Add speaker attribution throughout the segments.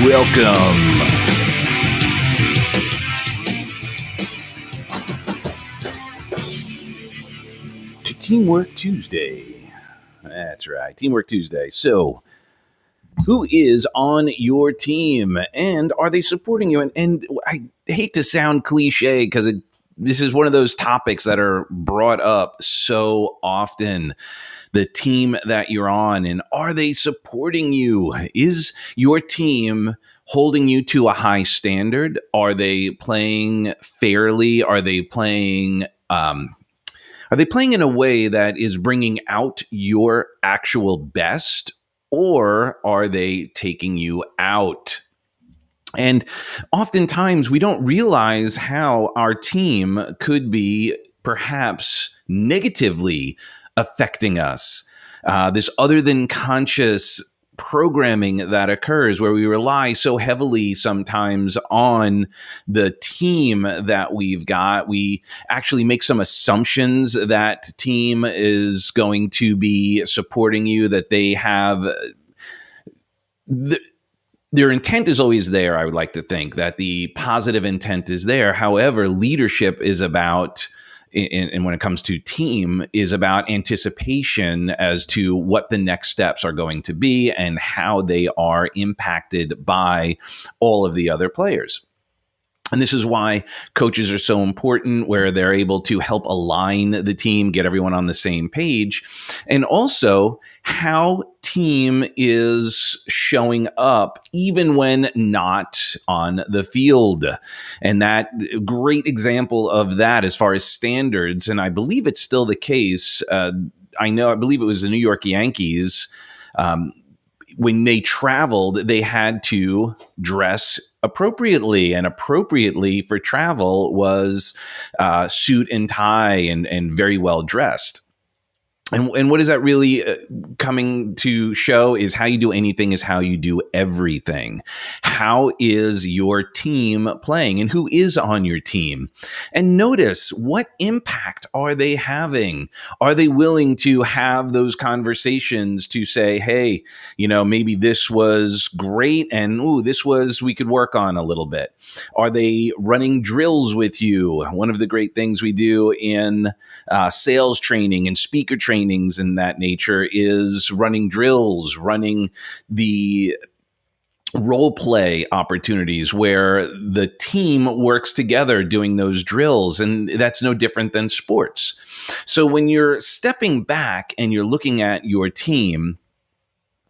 Speaker 1: welcome to Teamwork Tuesday. That's right, Teamwork Tuesday. So, who is on your team and are they supporting you? And I hate to sound cliche because this is one of those topics that are brought up so often. The team that you're on, and are they supporting you? Is your team holding you to a high standard? Are they playing fairly? Are they playing in a way that is bringing out your actual best, or are they taking you out? And oftentimes we don't realize how our team could be perhaps negatively affecting us. This other than conscious programming that occurs where we rely so heavily sometimes on the team that we've got. We actually make some assumptions that team is going to be supporting you, that they have their intent is always there. I would like to think that the positive intent is there. However, leadership is about, and when it comes to team, is about anticipation as to what the next steps are going to be and how they are impacted by all of the other players. And this is why coaches are so important, where they're able to help align the team, get everyone on the same page, and also how team is showing up even when not on the field. And that great example of that as far as standards, and I believe it's still the case. I believe it was the New York Yankees. When they traveled, they had to dress appropriately, and appropriately for travel was suit and tie and very well dressed. And what is that really coming to show is how you do anything is how you do everything. How is your team playing, and who is on your team? And notice, what impact are they having? Are they willing to have those conversations to say, hey, maybe this was great and we could work on a little bit? Are they running drills with you? One of the great things we do in sales training and speaker trainings and that nature is running drills, running the role play opportunities where the team works together doing those drills. And that's no different than sports. So when you're stepping back and you're looking at your team,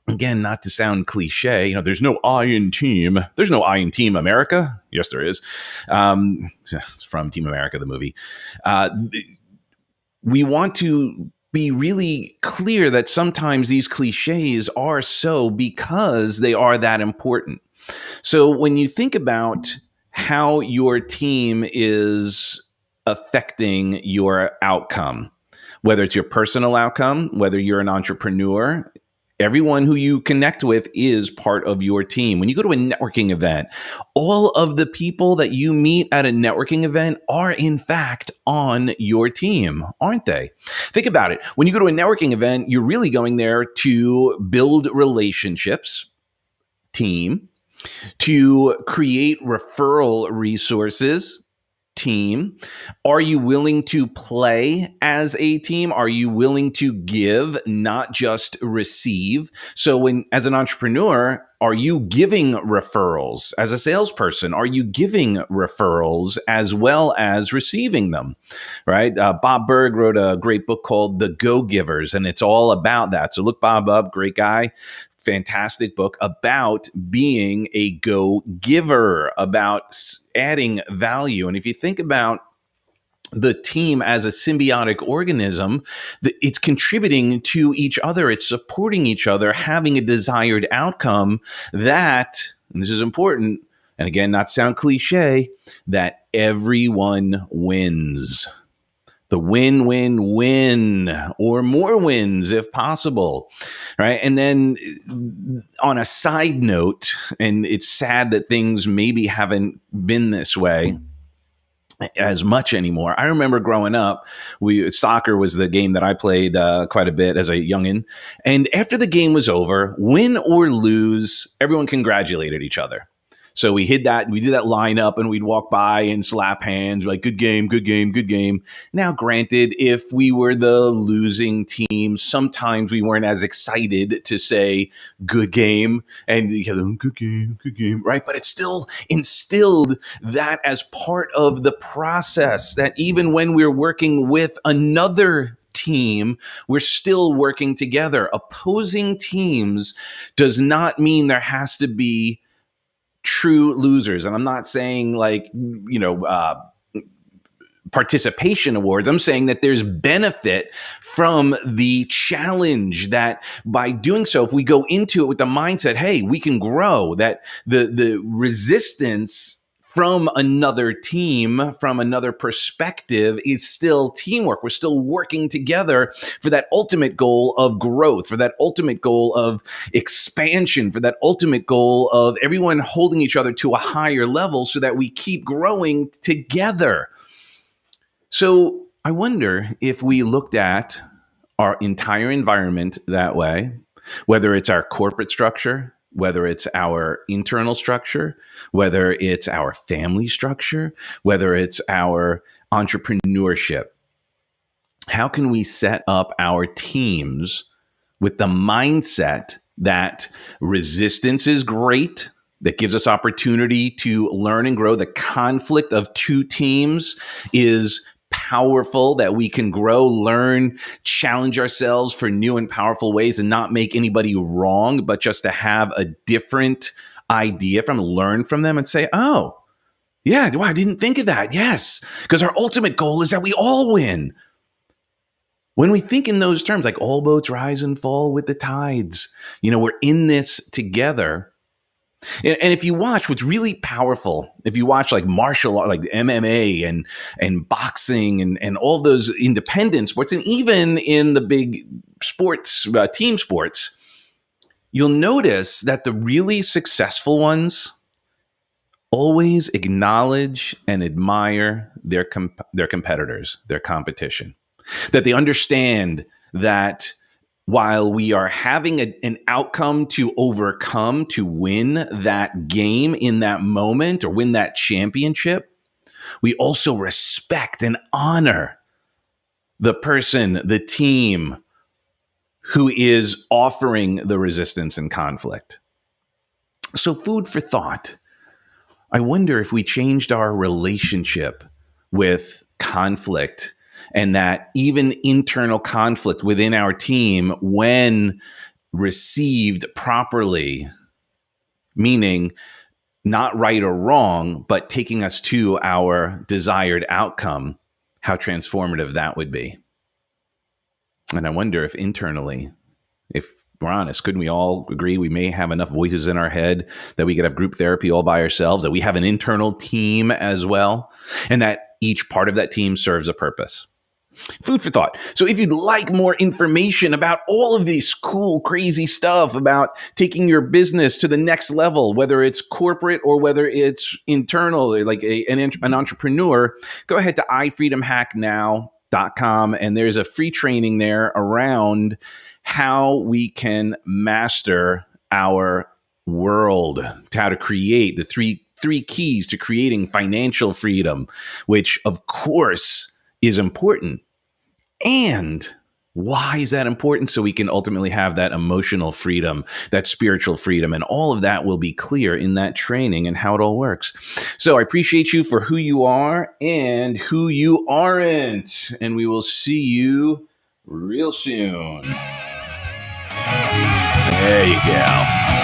Speaker 1: again, not to sound cliche, there's no I in team. There's no I in Team America. Yes, there is. It's from Team America, the movie. We want to be really clear that sometimes these cliches are so because they are that important. So when you think about how your team is affecting your outcome, whether it's your personal outcome, whether you're an entrepreneur, everyone who you connect with is part of your team. When you go to a networking event, all of the people that you meet at a networking event are in fact on your team, aren't they? Think about it. When you go to a networking event, you're really going there to build relationships, team, to create referral resources, team. Are you willing to play as a team? Are you willing to give, not just receive? So as an entrepreneur, are you giving referrals? As a salesperson, are you giving referrals as well as receiving them? Right? Bob Burg wrote a great book called The Go-Givers, and it's all about that. So look Bob up, great guy. Fantastic book about being a go-giver, about adding value. And if you think about the team as a symbiotic organism, it's contributing to each other, it's supporting each other, having a desired outcome that, and this is important, and again, not to sound cliche, that everyone wins. The win, win, win, or more wins if possible, right? And then on a side note, and it's sad that things maybe haven't been this way, as much anymore. I remember growing up, soccer was the game that I played quite a bit as a youngin. And after the game was over, win or lose, everyone congratulated each other. So we did that lineup, and we'd walk by and slap hands, like, good game, good game, good game. Now, granted, if we were the losing team, sometimes we weren't as excited to say good game and good game, right? But it still instilled that as part of the process, that even when we're working with another team, we're still working together. Opposing teams does not mean there has to be true losers. And I'm not saying participation awards. I'm saying that there's benefit from the challenge, that by doing so, if we go into it with the mindset, hey, we can grow, that the resistance from another team, from another perspective, is still teamwork. We're still working together for that ultimate goal of growth, for that ultimate goal of expansion, for that ultimate goal of everyone holding each other to a higher level so that we keep growing together. So I wonder if we looked at our entire environment that way, whether it's our corporate structure, whether it's our internal structure, whether it's our family structure, whether it's our entrepreneurship. How can we set up our teams with the mindset that resistance is great, that gives us opportunity to learn and grow? The conflict of two teams is powerful, that we can grow, learn, challenge ourselves for new and powerful ways, and not make anybody wrong, but just to have a different idea from, learn from them and say, oh, yeah, well, I didn't think of that. Yes, because our ultimate goal is that we all win. When we think in those terms, like all boats rise and fall with the tides, we're in this together. And if you watch, what's really powerful, if you watch like martial art, like MMA and boxing and all those independent sports, and even in the big sports, team sports, you'll notice that the really successful ones always acknowledge and admire their competitors, their competition, that they understand that while we are having an outcome to overcome, to win that game in that moment or win that championship, we also respect and honor the person, the team who is offering the resistance and conflict. So, food for thought. I wonder if we changed our relationship with conflict, and that even internal conflict within our team, when received properly, meaning not right or wrong, but taking us to our desired outcome, how transformative that would be. And I wonder if internally, if we're honest, couldn't we all agree we may have enough voices in our head that we could have group therapy all by ourselves, that we have an internal team as well, and that each part of that team serves a purpose? Food for thought. So if you'd like more information about all of this cool, crazy stuff about taking your business to the next level, whether it's corporate or whether it's internal, like an entrepreneur, go ahead to ifreedomhacknow.com, and there's a free training there around how we can master our world, how to create the three keys to creating financial freedom, which of course is important. And why is that important? So we can ultimately have that emotional freedom, that spiritual freedom, and all of that will be clear in that training and how it all works. So I appreciate you for who you are and who you aren't. And we will see you real soon. There you go.